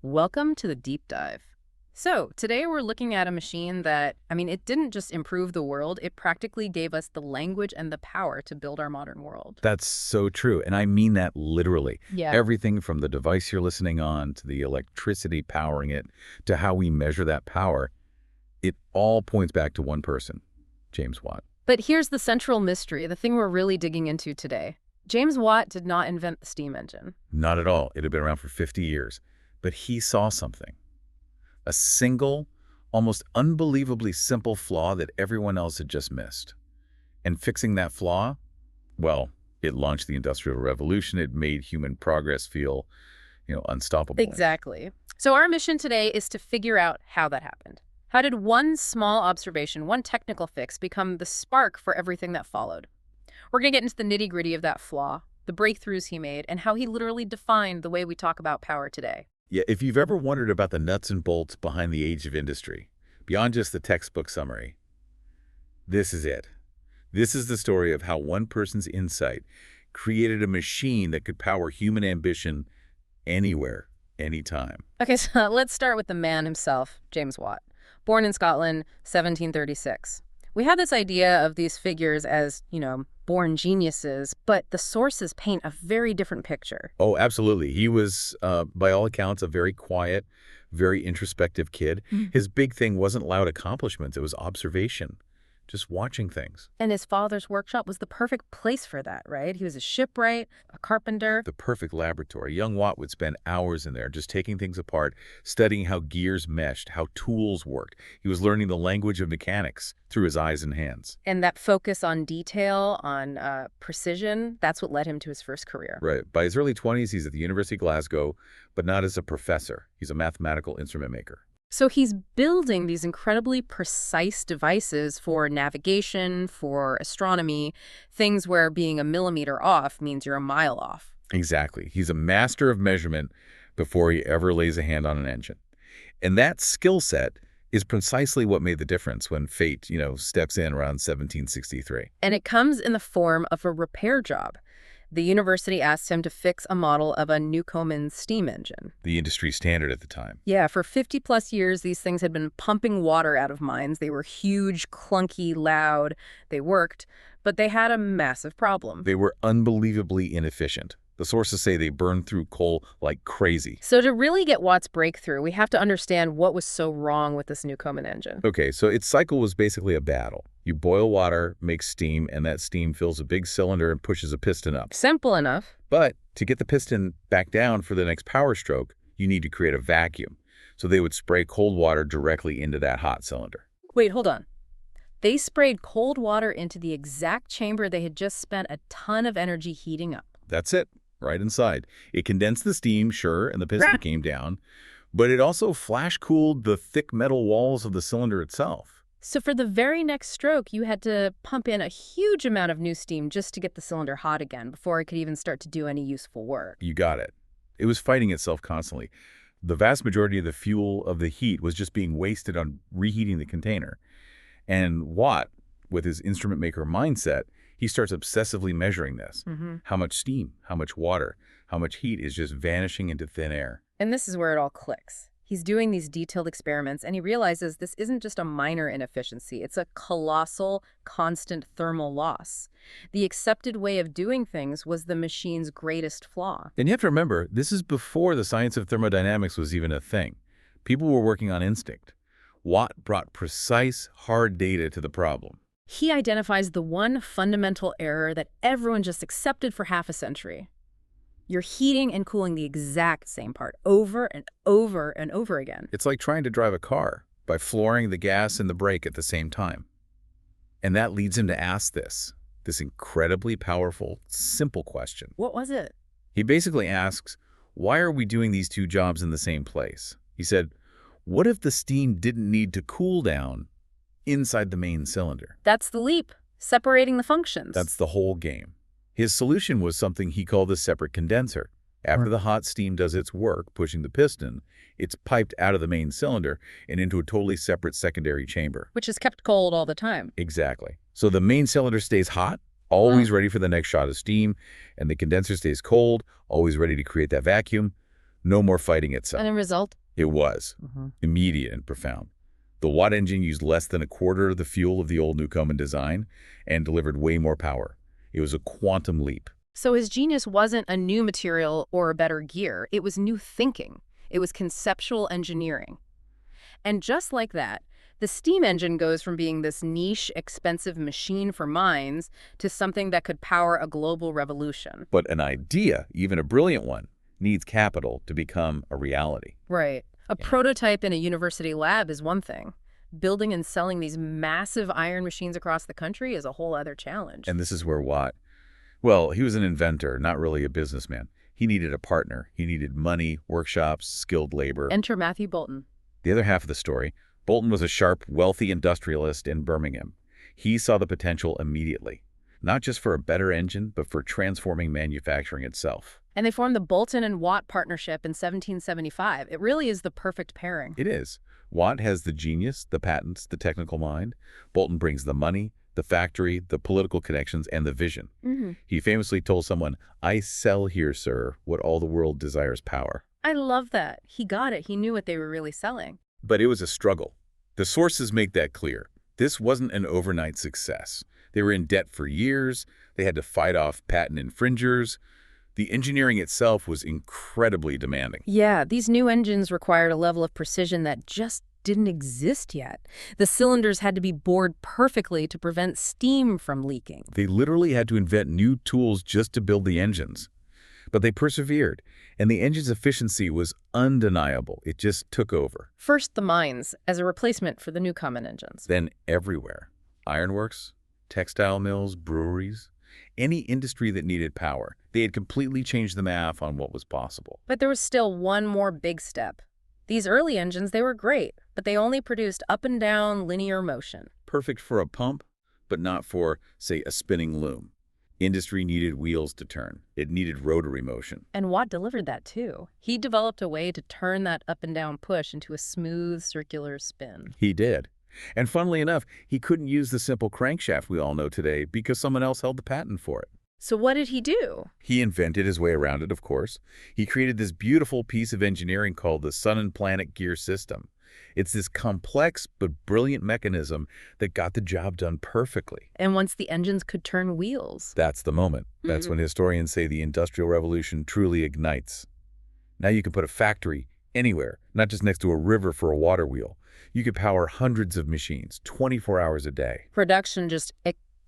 Welcome to the deep dive. So, today we're looking at a machine that, it didn't just improve the world, it practically gave us the language and the power to build our modern world. That's so true, and I mean that literally. Yeah. Everything from the device you're listening on to the electricity powering it to how we measure that power, it all points back to one person, James Watt. But here's the central mystery, the thing we're really digging into today. James Watt did not invent the steam engine. Not at all. It had been around for 50 years. But he saw something. A single, almost unbelievably simple flaw that everyone else had just missed. And fixing that flaw, well, it launched the Industrial Revolution. It made human progress feel, unstoppable. Exactly. So our mission today is to figure out how that happened. How did one small observation, one technical fix, become the spark for everything that followed? We're going to get into the nitty-gritty of that flaw, the breakthroughs he made, and how he literally defined the way we talk about power today. Yeah, if you've ever wondered about the nuts and bolts behind the age of industry, beyond just the textbook summary, this is it. This is the story of how one person's insight created a machine that could power human ambition anywhere, anytime. Okay, so let's start with the man himself, James Watt. Born in Scotland, 1736. We have this idea of these figures as, born geniuses, but the sources paint a very different picture. Oh, absolutely. He was, by all accounts, a very quiet, very introspective kid. His big thing wasn't loud accomplishments. It was observation, just watching things. And his father's workshop was the perfect place for that, right? He was a shipwright, a carpenter. The perfect laboratory. Young Watt would spend hours in there just taking things apart, studying how gears meshed, how tools worked. He was learning the language of mechanics through his eyes and hands. And that focus on detail, on precision, that's what led him to his first career. Right. By his early 20s, he's at the University of Glasgow, but not as a professor. He's a mathematical instrument maker. So he's building these incredibly precise devices for navigation, for astronomy, things where being a millimeter off means you're a mile off. Exactly. He's a master of measurement before he ever lays a hand on an engine. And that skill set is precisely what made the difference when fate, steps in around 1763. And it comes in the form of a repair job. The university asked him to fix a model of a Newcomen steam engine. The industry standard at the time. Yeah, for 50-plus years, these things had been pumping water out of mines. They were huge, clunky, loud. They worked, but they had a massive problem. They were unbelievably inefficient. The sources say they burned through coal like crazy. So to really get Watt's breakthrough, we have to understand what was so wrong with this Newcomen engine. Okay, so its cycle was basically a battle. You boil water, make steam, and that steam fills a big cylinder and pushes a piston up. Simple enough. But to get the piston back down for the next power stroke, you need to create a vacuum. So they would spray cold water directly into that hot cylinder. Wait, hold on. They sprayed cold water into the exact chamber they had just spent a ton of energy heating up. That's it. Right inside. It condensed the steam, sure, and the piston came down, but it also flash-cooled the thick metal walls of the cylinder itself. So for the very next stroke, you had to pump in a huge amount of new steam just to get the cylinder hot again before it could even start to do any useful work. You got it. It was fighting itself constantly. The vast majority of the fuel of the heat was just being wasted on reheating the container. And Watt, with his instrument maker mindset, he starts obsessively measuring this. How much steam, how much water, how much heat is just vanishing into thin air. And this is where it all clicks. He's doing these detailed experiments, and he realizes this isn't just a minor inefficiency. It's a colossal, constant thermal loss. The accepted way of doing things was the machine's greatest flaw. And you have to remember, this is before the science of thermodynamics was even a thing. People were working on instinct. Watt brought precise, hard data to the problem. He identifies the one fundamental error that everyone just accepted for half a century. You're heating and cooling the exact same part over and over and over again. It's like trying to drive a car by flooring the gas and the brake at the same time. And that leads him to ask this incredibly powerful, simple question. What was it? He basically asks, why are we doing these two jobs in the same place? He said, what if the steam didn't need to cool down inside the main cylinder? That's the leap, separating the functions. That's the whole game. His solution was something he called a separate condenser. After the hot steam does its work, pushing the piston, it's piped out of the main cylinder and into a totally separate secondary chamber. Which is kept cold all the time. Exactly. So the main cylinder stays hot, always ready for the next shot of steam, and the condenser stays cold, always ready to create that vacuum. No more fighting And itself. the result? It was immediate and profound. The Watt engine used less than a quarter of the fuel of the old Newcomen design and delivered way more power. It was a quantum leap. So his genius wasn't a new material or a better gear. It was new thinking. It was conceptual engineering. And just like that, the steam engine goes from being this niche, expensive machine for mines to something that could power a global revolution. But an idea, even a brilliant one, needs capital to become a reality. Right. A Yeah. prototype in a university lab is one thing. Building and selling these massive iron machines across the country is a whole other challenge. And this is where Watt, well, he was an inventor, not really a businessman. He needed a partner. He needed money, workshops, skilled labor. Enter Matthew Boulton. The other half of the story, Boulton was a sharp, wealthy industrialist in Birmingham. He saw the potential immediately, not just for a better engine, but for transforming manufacturing itself. And they formed the Boulton and Watt partnership in 1775. It really is the perfect pairing. It is. Watt has the genius, the patents, the technical mind. Boulton brings the money, the factory, the political connections, and the vision. He famously told someone, "I sell here, sir, what all the world desires power." I love that. He got it. He knew what they were really selling. But it was a struggle. The sources make that clear. This wasn't an overnight success. They were in debt for years. They had to fight off patent infringers. The engineering itself was incredibly demanding. Yeah, these new engines required a level of precision that just didn't exist yet. The cylinders had to be bored perfectly to prevent steam from leaking. They literally had to invent new tools just to build the engines. But they persevered, and the engine's efficiency was undeniable. It just took over. First, the mines, as a replacement for the Newcomen engines. Then everywhere. Ironworks, textile mills, breweries, any industry that needed power. They had completely changed the math on what was possible. But there was still one more big step. These early engines, they were great, but they only produced up and down linear motion. Perfect for a pump, but not for, say, a spinning loom. Industry needed wheels to turn. It needed rotary motion. And Watt delivered that too. He developed a way to turn that up and down push into a smooth circular spin. He did. And funnily enough, he couldn't use the simple crankshaft we all know today because someone else held the patent for it. So what did he do? He invented his way around it, of course. He created this beautiful piece of engineering called the Sun and Planet Gear System. It's this complex but brilliant mechanism that got the job done perfectly. And once the engines could turn wheels. That's the moment. That's when historians say the Industrial Revolution truly ignites. Now you can put a factory anywhere, not just next to a river for a water wheel. You could power hundreds of machines, 24 hours a day. Production just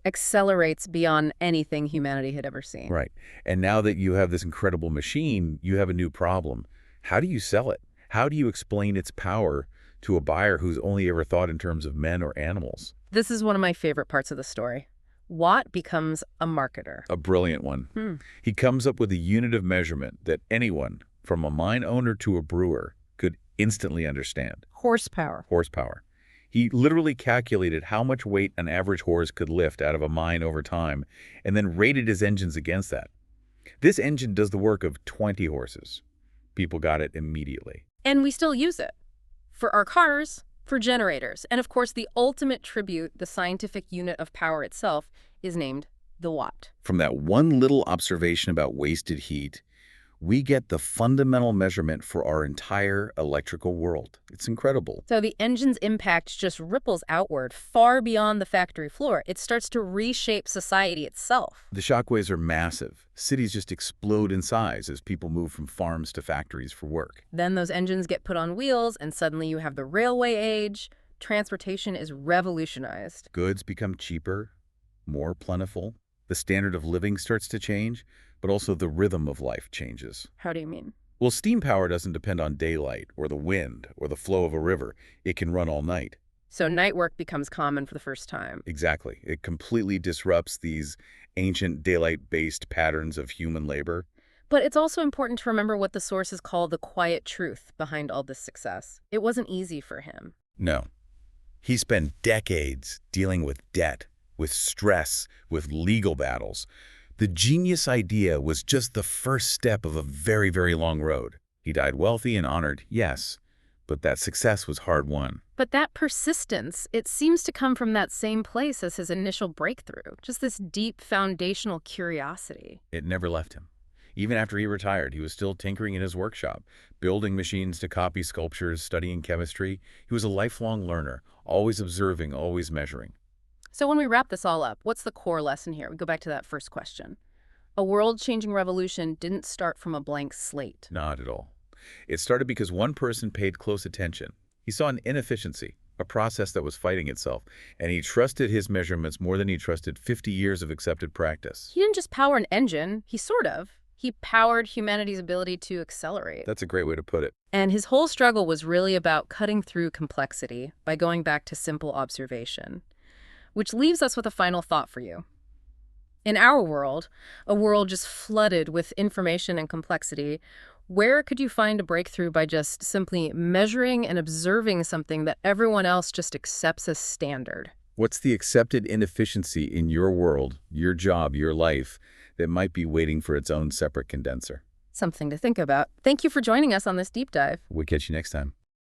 accelerates beyond anything humanity had ever seen. Right. And now that you have this incredible machine, you have a new problem. How do you sell it? How do you explain its power to a buyer who's only ever thought in terms of men or animals? This is one of my favorite parts of the story. Watt becomes a marketer. A brilliant one. He comes up with a unit of measurement that anyone, from a mine owner to a brewer, could instantly understand. Horsepower. Horsepower. He literally calculated how much weight an average horse could lift out of a mine over time and then rated his engines against that. This engine does the work of 20 horses. People got it immediately. And we still use it. For our cars, for generators, and of course the ultimate tribute, the scientific unit of power itself, is named the watt. From that one little observation about wasted heat, we get the fundamental measurement for our entire electrical world. It's incredible. So the engine's impact just ripples outward, far beyond the factory floor. It starts to reshape society itself. The shockwaves are massive. Cities just explode in size as people move from farms to factories for work. Then those engines get put on wheels, and suddenly you have the railway age. Transportation is revolutionized. Goods become cheaper, more plentiful. The standard of living starts to change, but also the rhythm of life changes. How do you mean? Well, steam power doesn't depend on daylight or the wind or the flow of a river. It can run all night. So night work becomes common for the first time. Exactly. It completely disrupts these ancient daylight-based patterns of human labor. But it's also important to remember what the sources call the quiet truth behind all this success. It wasn't easy for him. No. He spent decades dealing with debt, with stress, with legal battles. The genius idea was just the first step of a very, very long road. He died wealthy and honored, yes, but that success was hard-won. But that persistence, it seems to come from that same place as his initial breakthrough, just this deep foundational curiosity. It never left him. Even after he retired, he was still tinkering in his workshop, building machines to copy sculptures, studying chemistry. He was a lifelong learner, always observing, always measuring. So when we wrap this all up, what's the core lesson here? We go back to that first question. A world-changing revolution didn't start from a blank slate. Not at all. It started because one person paid close attention. He saw an inefficiency, a process that was fighting itself, and he trusted his measurements more than he trusted 50 years of accepted practice. He didn't just power an engine, he powered humanity's ability to accelerate. That's a great way to put it. And his whole struggle was really about cutting through complexity by going back to simple observation. Which leaves us with a final thought for you. In our world, a world just flooded with information and complexity, where could you find a breakthrough by just simply measuring and observing something that everyone else just accepts as standard? What's the accepted inefficiency in your world, your job, your life, that might be waiting for its own separate condenser? Something to think about. Thank you for joining us on this deep dive. We'll catch you next time.